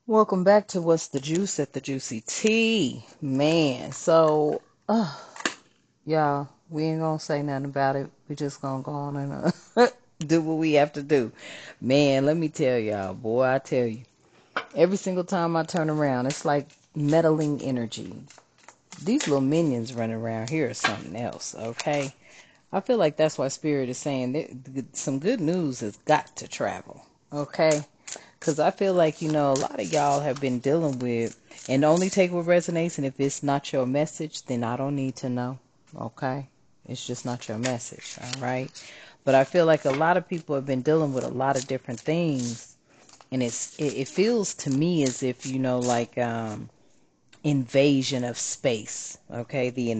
Welcome back to What's the Juice at the Juicy Tea. Man, so, y'all, we ain't gonna say nothing about it. We just gonna go on and do what we have to do. Man, let me tell y'all, boy, I tell you, every single time I turn around, it's like meddling energy. These little minions running around here are something else, okay? I feel like that's why Spirit is saying that some good news has got to travel, okay? Because I feel like, a lot of y'all have been dealing with, and only take what resonates, and if it's not your message, then I don't need to know, okay? It's just not your message, all right? But I feel like a lot of people have been dealing with a lot of different things, and it feels to me as if, invasion of space. Okay, the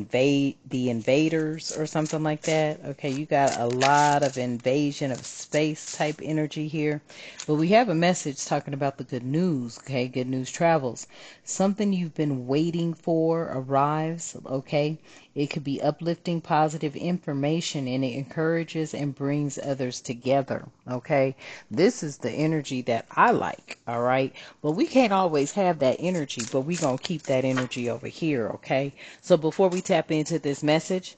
invaders or something like that. Okay, you got a lot of invasion of space type energy here. But we have a message talking about the good news. Okay, good news travels. Something you've been waiting for arrives. Okay, it could be uplifting, positive information, and it encourages and brings others together. Okay, this is the energy that I like. All right, but we can't always have that energy, but we gonna keep that energy over here. Okay, so before we tap into this message,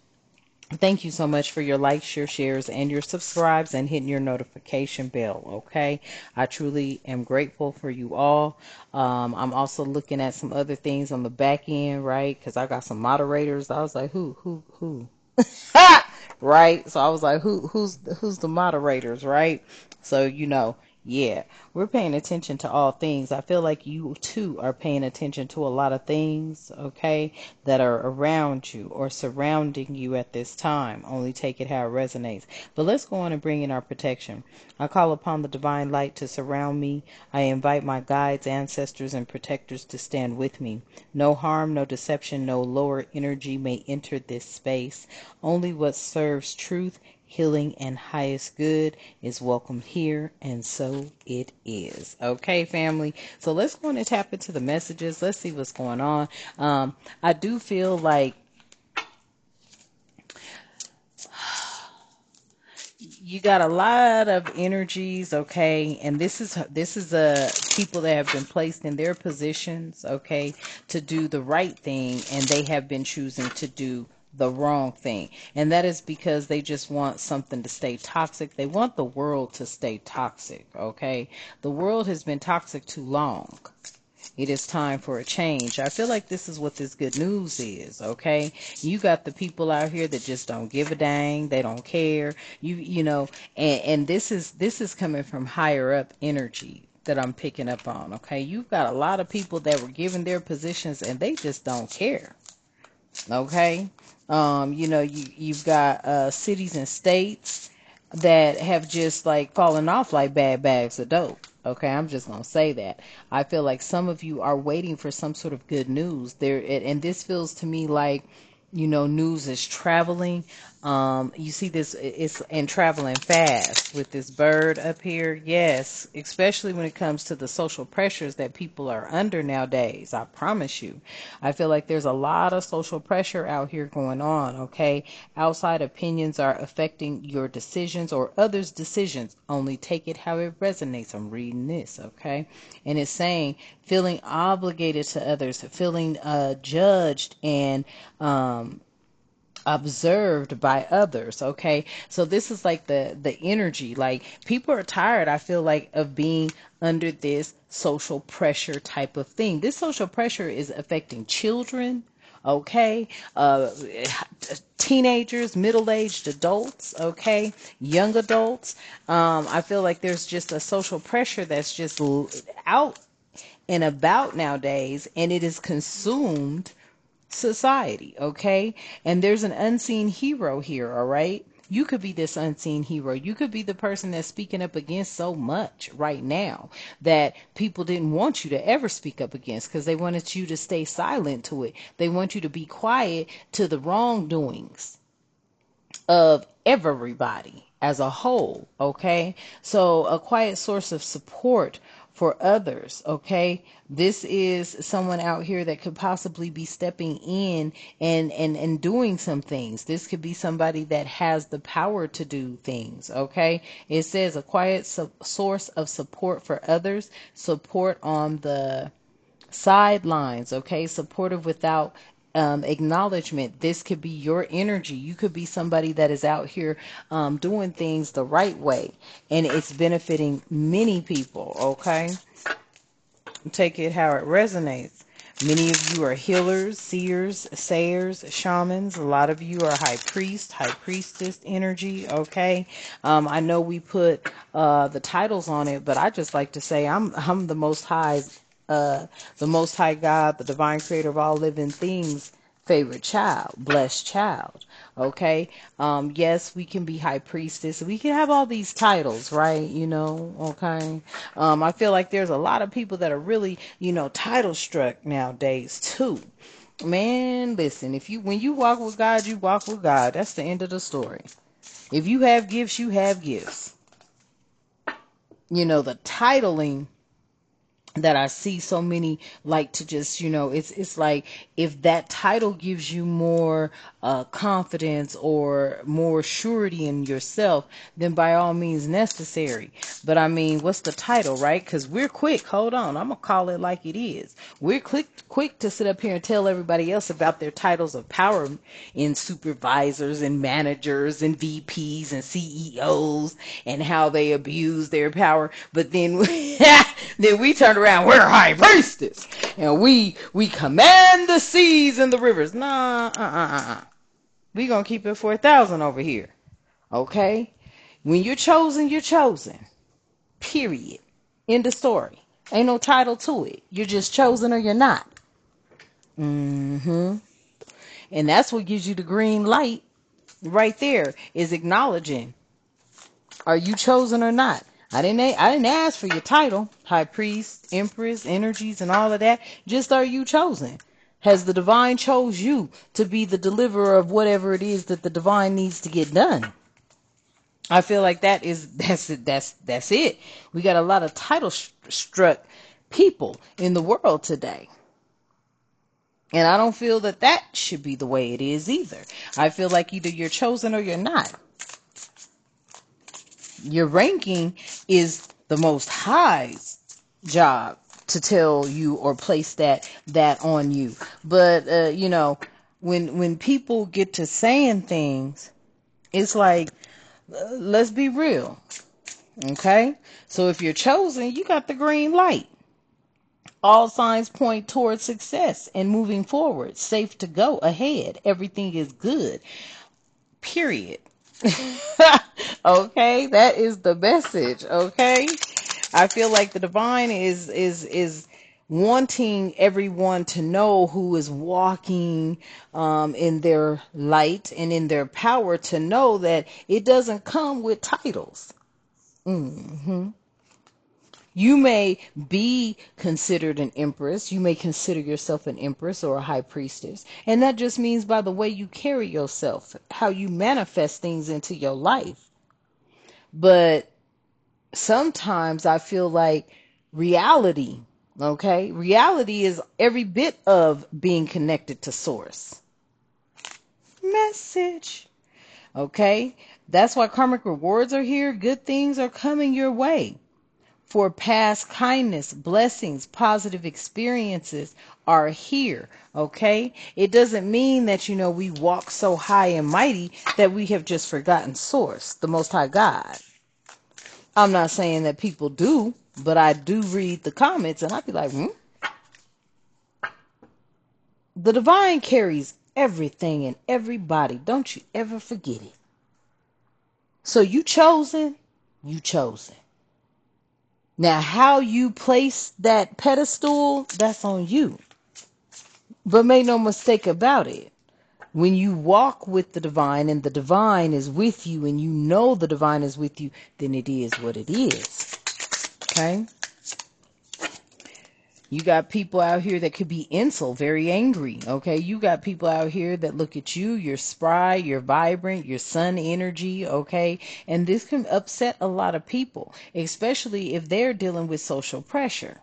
thank you so much for your likes, your shares, and your subscribes and hitting your notification bell. Okay, I truly am grateful for you all. I'm also looking at some other things on the back end, right? Because I got some moderators. I was like, who? Right? So I was like, who's the moderators, right? So yeah, we're paying attention to all things. I feel like you too are paying attention to a lot of things, okay, that are around you or surrounding you at this time. Only take it how it resonates. But let's go on and bring in our protection. I call upon the divine light to surround me. I invite my guides, ancestors, and protectors to stand with me. No harm, no deception, no lower energy may enter this space. Only what serves truth, healing, and highest good is welcome here, and so it is. Okay, family. So let's go on and tap into the messages. Let's see what's going on. I do feel like you got a lot of energies, okay, and this is people that have been placed in their positions, okay, to do the right thing, and they have been choosing to do the wrong thing, and that is because they just want something to stay toxic. They want the world to stay toxic, okay. The world has been toxic too long. It is time for a change. I feel like this is what this good news is, okay? You got the people out here that just don't give a dang. They don't care. And this is coming from higher up energy that I'm picking up on, okay? You've got a lot of people that were given their positions and they just don't care. Okay? You've got cities and states that have just like fallen off like bad bags of dope. Okay, I'm just gonna say that. I feel like some of you are waiting for some sort of good news there, and this feels to me like news is traveling. You see this, it's and traveling fast with this bird up here. Yes, especially when it comes to the social pressures that people are under nowadays. I promise you, I feel like there's a lot of social pressure out here going on. Okay, outside opinions are affecting your decisions or others' decisions. Only take it how it resonates. I'm reading this, okay, and it's saying feeling obligated to others, feeling judged and observed by others. Okay, so this is like the energy, like people are tired, I feel like, of being under this social pressure type of thing. This social pressure is affecting children, okay, teenagers, middle-aged adults, okay, young adults. I feel like there's just a social pressure that's just out and about nowadays, and it is consumed society, okay? And there's an unseen hero here, all right? You could be this unseen hero. You could be the person that's speaking up against so much right now that people didn't want you to ever speak up against because they wanted you to stay silent to it. They want you to be quiet to the wrongdoings of everybody as a whole, okay? So a quiet source of support for others. Okay, this is someone out here that could possibly be stepping in and doing some things. This could be somebody that has the power to do things. Okay, it says a quiet source of support for others, support on the sidelines. Okay, supportive without acknowledgement. This could be your energy. You could be somebody that is out here doing things the right way, and it's benefiting many people. Okay, take it how it resonates. Many of you are healers, seers, sayers, shamans. A lot of you are high priest, high priestess energy. Okay, I know we put the titles on it, but I just like to say I'm the Most High, the Most High God, the divine creator of all living things. Favorite child, blessed child. Okay. Yes, we can be high priestess. We can have all these titles, right? You know, okay. I feel like there's a lot of people that are really, title struck nowadays too. Man, listen, when you walk with God, you walk with God. That's the end of the story. If you have gifts, you have gifts. The titling that I see so many like to just, it's like if that title gives you more confidence or more surety in yourself, then by all means necessary. But I mean, what's the title, right? Because we're quick. Hold on, I'm gonna call it like it is. We're quick to sit up here and tell everybody else about their titles of power in supervisors and managers and VPs and CEOs and how they abuse their power. But then then we turn around, we're high priestess, and we command the seas and the rivers. Nah, we gonna keep it 4,000 over here, okay? When you're chosen, you're chosen. Period. End of story. Ain't no title to it. You're just chosen or you're not. And that's what gives you the green light right there, is acknowledging, are you chosen or not? I didn't ask for your title, high priest, empress, energies, and all of that. Just, are you chosen? Has the divine chose you to be the deliverer of whatever it is that the divine needs to get done? I feel like that's it. We got a lot of title struck people in the world today. And I don't feel that should be the way it is either. I feel like either you're chosen or you're not. Your ranking is the Most High's job to tell you or place that on you. But when people get to saying things, it's like, let's be real. Okay? So if you're chosen, you got the green light. All signs point towards success and moving forward. Safe to go ahead. Everything is good. Period. Okay, that is the message. Okay, I feel like the divine is wanting everyone to know who is walking in their light and in their power, to know that it doesn't come with titles. You may be considered an empress. You may consider yourself an empress or a high priestess. And that just means by the way you carry yourself, how you manifest things into your life. But sometimes I feel like reality is every bit of being connected to source. Message. Okay? That's why karmic rewards are here. Good things are coming your way. For past kindness, blessings, positive experiences are here, okay? It doesn't mean that, we walk so high and mighty that we have just forgotten source, the Most High God. I'm not saying that people do, but I do read the comments and I'd be like, The divine carries everything and everybody. Don't you ever forget it. So you chosen. Now, how you place that pedestal, that's on you. But make no mistake about it. When you walk with the divine and the divine is with you and you know the divine is with you, then it is what it is. Okay? You got people out here that could be insult, very angry. Okay, you got people out here that look at you, you're spry, you're vibrant, you're sun energy. Okay, and this can upset a lot of people, especially if they're dealing with social pressure.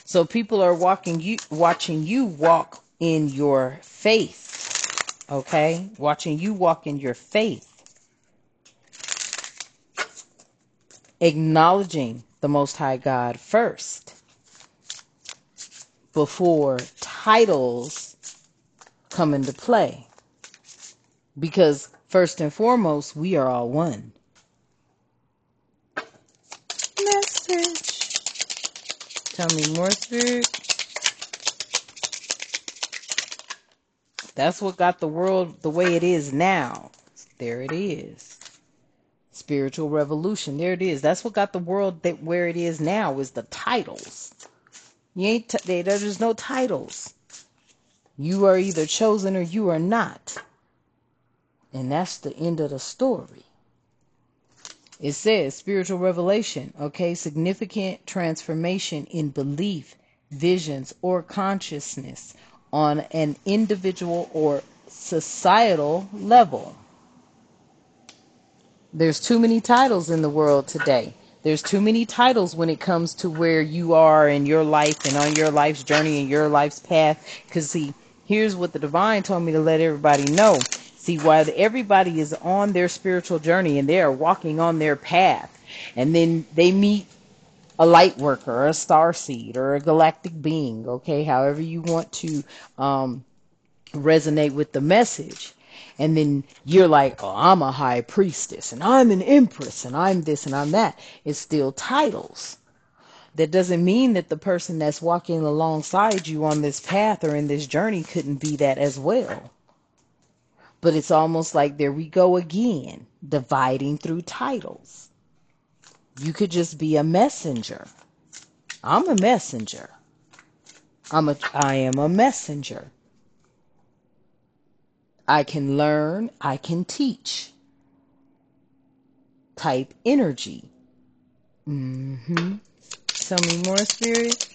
So people are watching you walk in your faith. Okay, watching you walk in your faith, acknowledging the Most High God first before titles come into play. Because first and foremost, we are all one. Message. Tell me more, Spirit. That's what got the world the way it is now. There it is. Spiritual revolution. There it is. That's what got the world where it is now, is the titles. There's no titles. You are either chosen or you are not. And that's the end of the story. It says spiritual revelation, okay, significant transformation in belief, visions, or consciousness on an individual or societal level. There's too many titles in the world today. There's too many titles when it comes to where you are in your life and on your life's journey and your life's path. Because, see, here's what the divine told me to let everybody know. See, while everybody is on their spiritual journey and they are walking on their path, and then they meet a light worker or a star seed or a galactic being, okay, however you want to resonate with the message. And then you're like, oh, I'm a high priestess and I'm an empress and I'm this and I'm that. It's still titles. That doesn't mean that the person that's walking alongside you on this path or in this journey couldn't be that as well. But it's almost like there we go again, dividing through titles. You could just be a messenger. I'm a messenger. I am a messenger. I can learn, I can teach. Type energy. Tell me more, Spirit.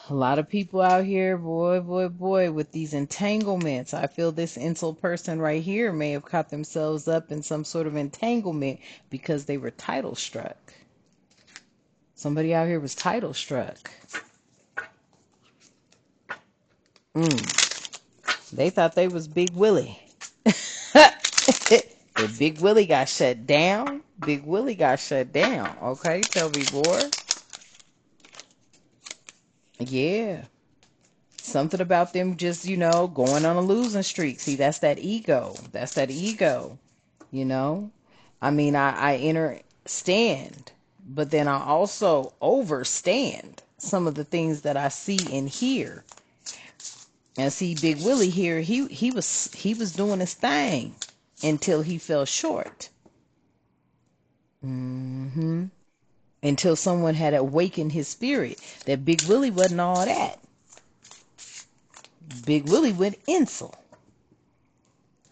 A lot of people out here, boy, with these entanglements. I feel this insult person right here may have caught themselves up in some sort of entanglement because they were title struck. Somebody out here was title struck. They thought they was Big Willie. If Big Willie got shut down, Big Willie got shut down. Okay, tell me, boy. Yeah. Something about them just, going on a losing streak. See, that's that ego. That's that ego, you know. I mean, I understand, but then I also overstand some of the things that I see and hear. And see, Big Willie here, he was doing his thing until he fell short. Until someone had awakened his spirit that Big Willie wasn't all that. Big Willie went insult.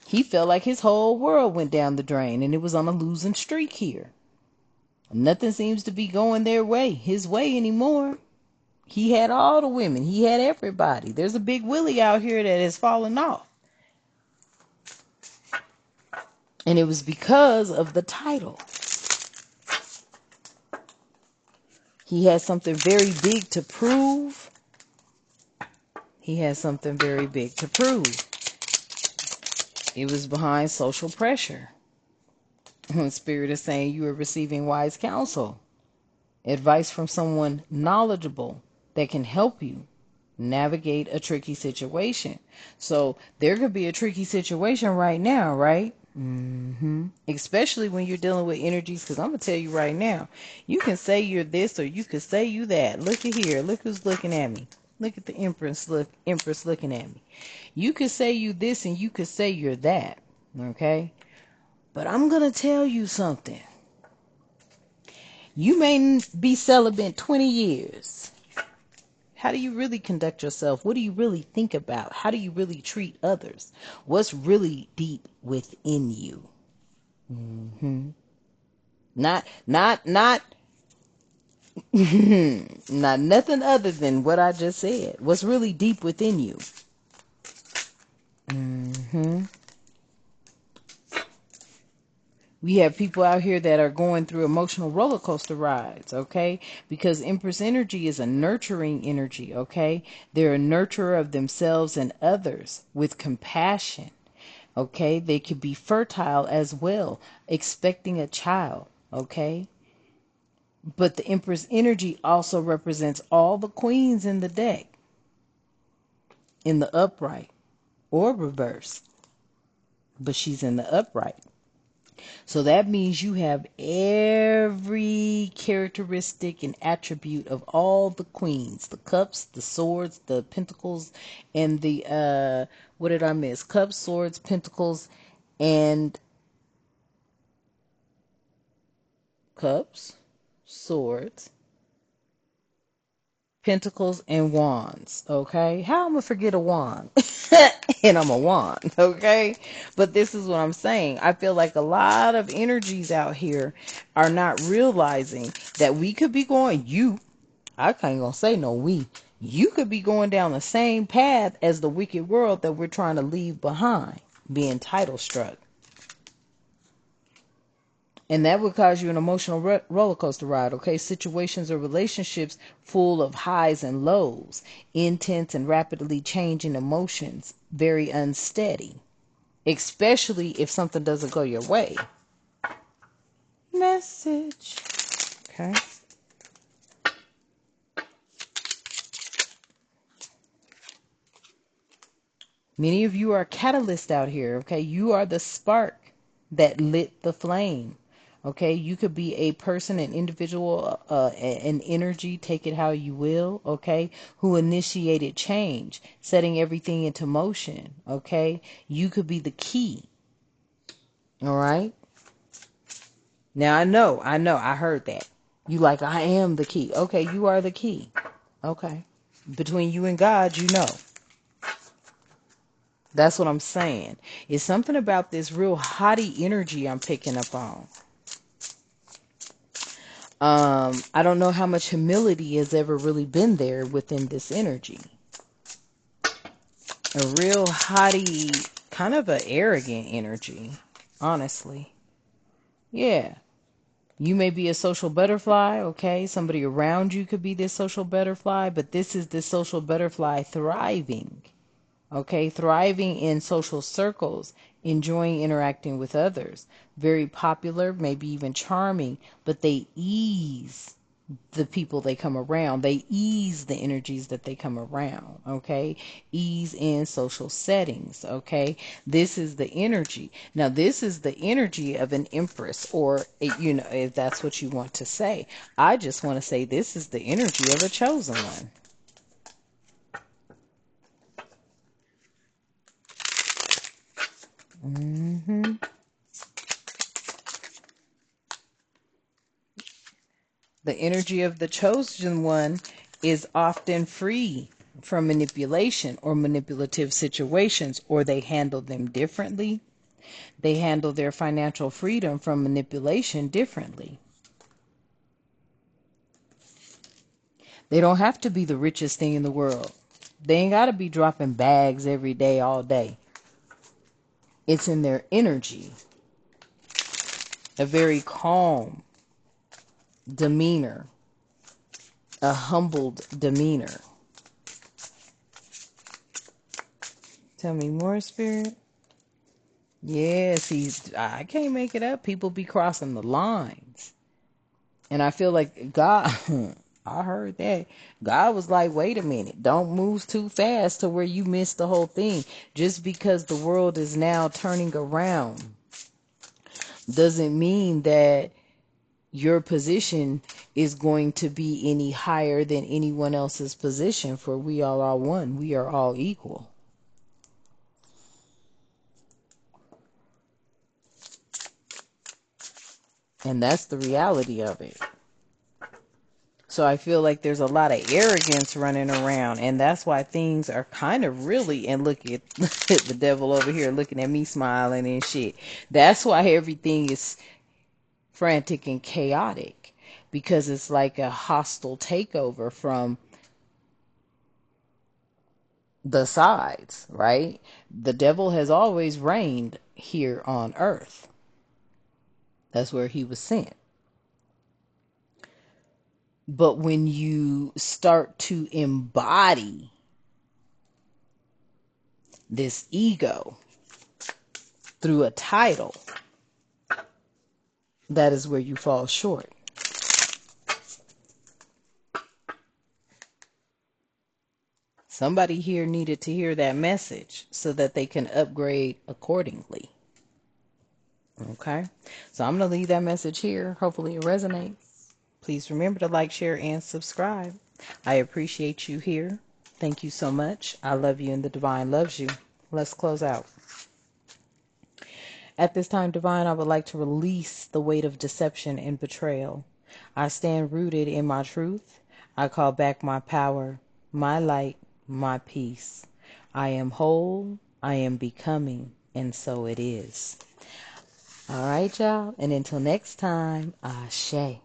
He felt like his whole world went down the drain and it was on a losing streak here. Nothing seems to be going his way anymore. He had all the women. He had everybody. There's a Big Willie out here that has fallen off. And it was because of the title. He had something very big to prove. He had something very big to prove. It was behind social pressure. Spirit is saying you are receiving wise counsel. Advice from someone knowledgeable that can help you navigate a tricky situation. So there could be a tricky situation right now, right? Especially when you're dealing with energies, because I'm going to tell you right now, you can say you're this or you can say you that. Look at here. Look who's looking at me. Look at the Empress looking at me. You could say you this and you could say you're that. Okay? But I'm going to tell you something. You may be celibate 20 years. How do you really conduct yourself? What do you really think about? How do you really treat others? What's really deep within you? Not not nothing other than what I just said. What's really deep within you. hmm We have people out here that are going through emotional roller coaster rides, okay? Because Empress energy is a nurturing energy, okay? They're a nurturer of themselves and others with compassion, okay? They could be fertile as well, expecting a child, okay? But the Empress energy also represents all the queens in the deck, in the upright or reverse, but she's in the upright. So that means you have every characteristic and attribute of all the queens, the cups, the swords, the pentacles, and the, what did I miss? Cups, swords, pentacles, and cups, swords, pentacles, and wands. Okay, how I'm gonna forget a wand? And I'm a wand. Okay, but this is what I'm saying. I feel like a lot of energies out here are not realizing that we could be going, I can't gonna say no we, you could be going down the same path as the wicked world that we're trying to leave behind, being title struck. And that would cause you an emotional roller coaster ride, okay? Situations or relationships full of highs and lows, intense and rapidly changing emotions, very unsteady, especially if something doesn't go your way. Message. Okay. Many of you are catalysts out here, okay? You are the spark that lit the flame. Okay, you could be a person, an individual, an energy, take it how you will, okay, who initiated change, setting everything into motion, okay? You could be the key, all right? Now, I heard that. You like, I am the key. Okay, you are the key. Okay. Between you and God, you know. That's what I'm saying. It's something about this real haughty energy I'm picking up on. I don't know how much humility has ever really been there within this energy. A real haughty, kind of an arrogant energy, honestly. Yeah. You may be a social butterfly, okay? Somebody around you could be this social butterfly, but this is the social butterfly thriving, okay? Thriving in social circles, enjoying interacting with others. Very popular, maybe even charming, but they ease the people they come around. They ease the energies that they come around, okay? Ease in social settings, okay? This is the energy. Now, this is the energy of an empress, or, you know, if that's what you want to say. I just want to say this is the energy of a chosen one. Mm-hmm. The energy of the chosen one is often free from manipulation or manipulative situations, or they handle them differently. They handle their financial freedom from manipulation differently. They don't have to be the richest thing in the world. They ain't got to be dropping bags every day, all day. It's in their energy. A very calm demeanor. A humbled demeanor. Tell me more, Spirit. Yes, I can't make it up. People be crossing the lines. And I feel like God, I heard that. God was like, wait a minute, don't move too fast to where you miss the whole thing. Just because the world is now turning around doesn't mean that your position is going to be any higher than anyone else's position, for we all are one. We are all equal. And that's the reality of it. So I feel like there's a lot of arrogance running around, and that's why things are kind of really, and look at the devil over here looking at me smiling and shit. That's why everything is frantic and chaotic, because it's like a hostile takeover from the sides, right? The devil has always reigned here on earth. That's where he was sent. But when you start to embody this ego through a title, that is where you fall short. Somebody here needed to hear that message so that they can upgrade accordingly. Okay? So I'm going to leave that message here. Hopefully it resonates. Please remember to like, share, and subscribe. I appreciate you here. Thank you so much. I love you and the divine loves you. Let's close out. At this time, divine, I would like to release the weight of deception and betrayal. I stand rooted in my truth. I call back my power, my light, my peace. I am whole, I am becoming, and so it is. All right, y'all. And until next time, Ashe.